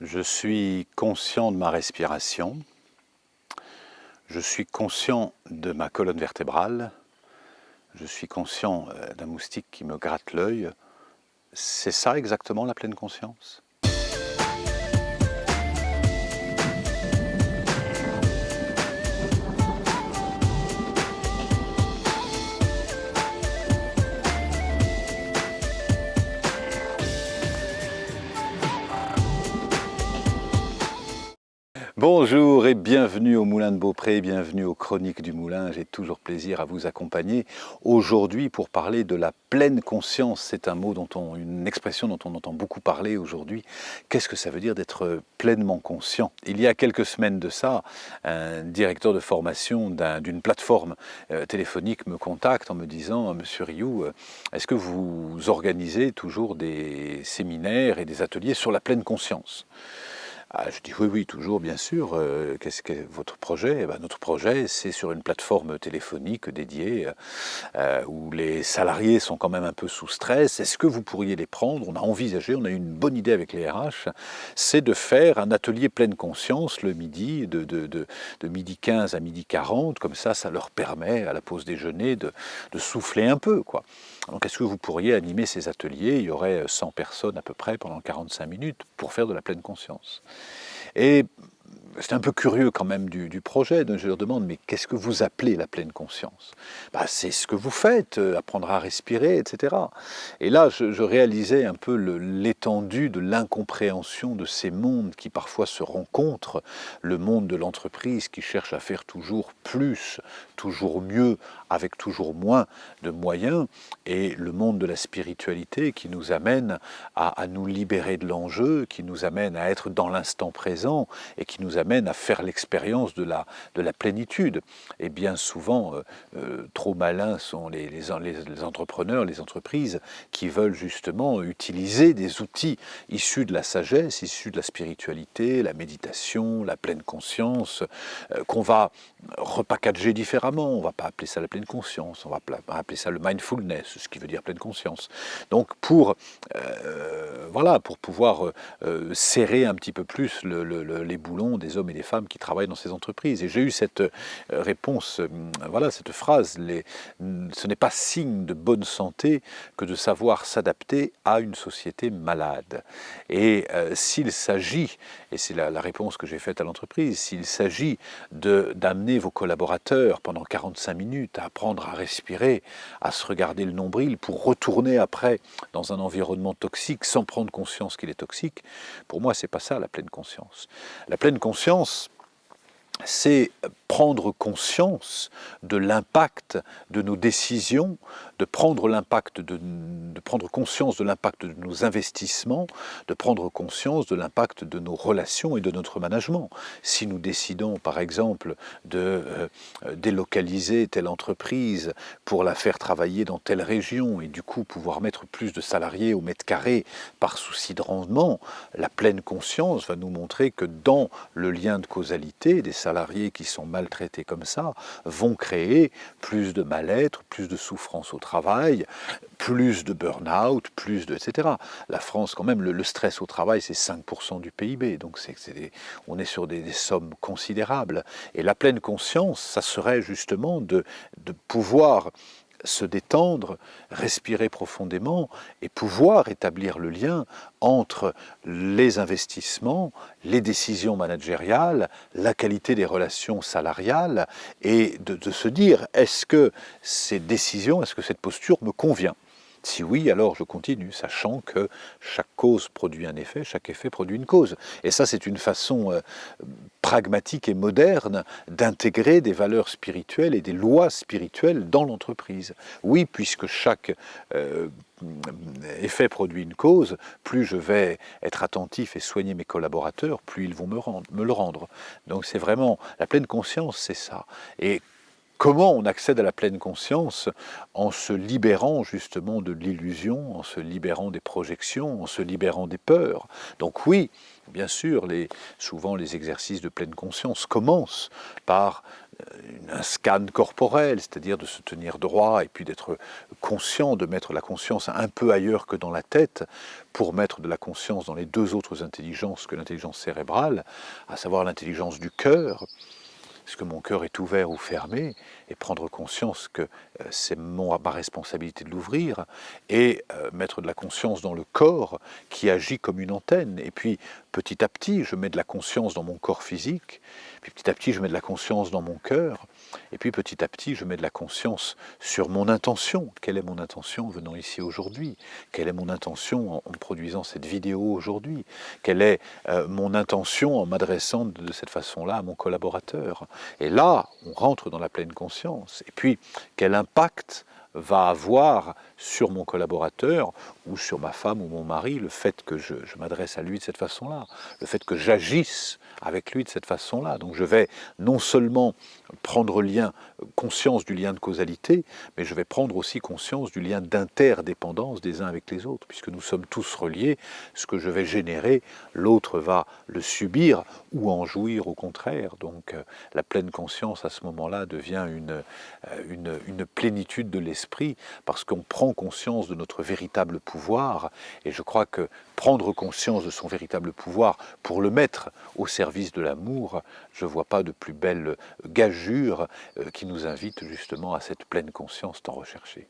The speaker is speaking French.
Je suis conscient de ma respiration, je suis conscient de ma colonne vertébrale, je suis conscient d'un moustique qui me gratte l'œil. C'est ça exactement la pleine conscience? Bonjour et bienvenue au Moulin de Beaupré, bienvenue aux Chroniques du Moulin. J'ai toujours plaisir à vous accompagner aujourd'hui pour parler de la pleine conscience. C'est un mot une expression dont on entend beaucoup parler aujourd'hui. Qu'est-ce que ça veut dire d'être pleinement conscient? Il y a quelques semaines de ça, un directeur de formation d'une plateforme téléphonique me contacte en me disant « Monsieur Rioux, est-ce que vous organisez toujours des séminaires et des ateliers sur la pleine conscience ?» Je dis oui, oui, toujours, bien sûr. Qu'est-ce que votre projet? Notre projet, c'est sur une plateforme téléphonique dédiée où les salariés sont quand même un peu sous stress. Est-ce que vous pourriez les prendre? On a envisagé, on a eu une bonne idée avec les RH, c'est de faire un atelier pleine conscience le midi, de midi 15 à midi 40. Comme ça leur permet, à la pause déjeuner, de souffler un peu, quoi. Donc, est-ce que vous pourriez animer ces ateliers? Il y aurait 100 personnes à peu près pendant 45 minutes pour faire de la pleine conscience. Et c'est un peu curieux quand même du projet, donc je leur demande, mais qu'est-ce que vous appelez la pleine conscience? C'est ce que vous faites, apprendre à respirer, etc. Et là, je réalisais un peu l'étendue de l'incompréhension de ces mondes qui parfois se rencontrent, le monde de l'entreprise qui cherche à faire toujours plus, toujours mieux, avec toujours moins de moyens, et le monde de la spiritualité qui nous amène à nous libérer de l'enjeu, qui nous amène à être dans l'instant présent, et qui nous amène à faire l'expérience de la plénitude. Et bien souvent, trop malins sont les entrepreneurs, les entreprises qui veulent justement utiliser des outils issus de la sagesse, issus de la spiritualité, la méditation, la pleine conscience, qu'on va repackager différemment. On ne va pas appeler ça la pleine conscience, on va appeler ça le mindfulness, ce qui veut dire pleine conscience. Donc pour pouvoir serrer un petit peu plus les boulons des hommes et des femmes qui travaillent dans ces entreprises. Et j'ai eu cette réponse, cette phrase, ce n'est pas signe de bonne santé que de savoir s'adapter à une société malade. Et s'il s'agit, et c'est la réponse que j'ai faite à l'entreprise, s'il s'agit d'amener vos collaborateurs pendant 45 minutes à apprendre à respirer, à se regarder le nombril pour retourner après dans un environnement toxique sans prendre conscience qu'il est toxique, pour moi, c'est pas ça la pleine conscience. La pleine conscience, c'est prendre conscience de l'impact de nos décisions, de prendre conscience de l'impact de nos investissements, de prendre conscience de l'impact de nos relations et de notre management. Si nous décidons, par exemple, de délocaliser telle entreprise pour la faire travailler dans telle région et du coup pouvoir mettre plus de salariés au mètre carré par souci de rendement, la pleine conscience va nous montrer que dans le lien de causalité, des salariés qui sont maltraités comme ça vont créer plus de mal-être, plus de souffrance au travail, plus de burn-out, etc. La France, quand même, le stress au travail, c'est 5% du PIB, donc on est sur des sommes considérables. Et la pleine conscience, ça serait justement de pouvoir se détendre, respirer profondément et pouvoir établir le lien entre les investissements, les décisions managériales, la qualité des relations salariales et de se dire est-ce que ces décisions, est-ce que cette posture me convient? Si oui, alors je continue, sachant que chaque cause produit un effet, chaque effet produit une cause. Et ça, c'est une façon pragmatique et moderne d'intégrer des valeurs spirituelles et des lois spirituelles dans l'entreprise. Oui, puisque chaque effet produit une cause, plus je vais être attentif et soigner mes collaborateurs, plus ils vont me le rendre. Donc c'est vraiment, la pleine conscience, c'est ça. Et comment on accède à la pleine conscience? En se libérant justement de l'illusion, en se libérant des projections, en se libérant des peurs. Donc oui, bien sûr, souvent les exercices de pleine conscience commencent par un scan corporel, c'est-à-dire de se tenir droit et puis d'être conscient, de mettre la conscience un peu ailleurs que dans la tête, pour mettre de la conscience dans les deux autres intelligences que l'intelligence cérébrale, à savoir l'intelligence du cœur. Est-ce que mon cœur est ouvert ou fermé, et prendre conscience que c'est ma responsabilité de l'ouvrir, et mettre de la conscience dans le corps qui agit comme une antenne. Et puis petit à petit, je mets de la conscience dans mon corps physique, puis petit à petit, je mets de la conscience dans mon cœur, et puis petit à petit, je mets de la conscience sur mon intention. Quelle est mon intention en venant ici aujourd'hui? Quelle est mon intention en produisant cette vidéo aujourd'hui? Quelle est mon intention en m'adressant de cette façon-là à mon collaborateur? Et là, on rentre dans la pleine conscience. Et puis, quel impact va avoir sur mon collaborateur ou sur ma femme ou mon mari le fait que je m'adresse à lui de cette façon-là, le fait que j'agisse avec lui de cette façon-là. Donc je vais non seulement prendre conscience du lien de causalité, mais je vais prendre aussi conscience du lien d'interdépendance des uns avec les autres, puisque nous sommes tous reliés. Ce que je vais générer, l'autre va le subir ou en jouir au contraire. Donc la pleine conscience à ce moment-là devient une plénitude de l'esprit, parce qu'on prend conscience de notre véritable pouvoir, et je crois que prendre conscience de son véritable pouvoir pour le mettre au service de l'amour, je ne vois pas de plus belle gageure qui nous invite justement à cette pleine conscience tant recherchée.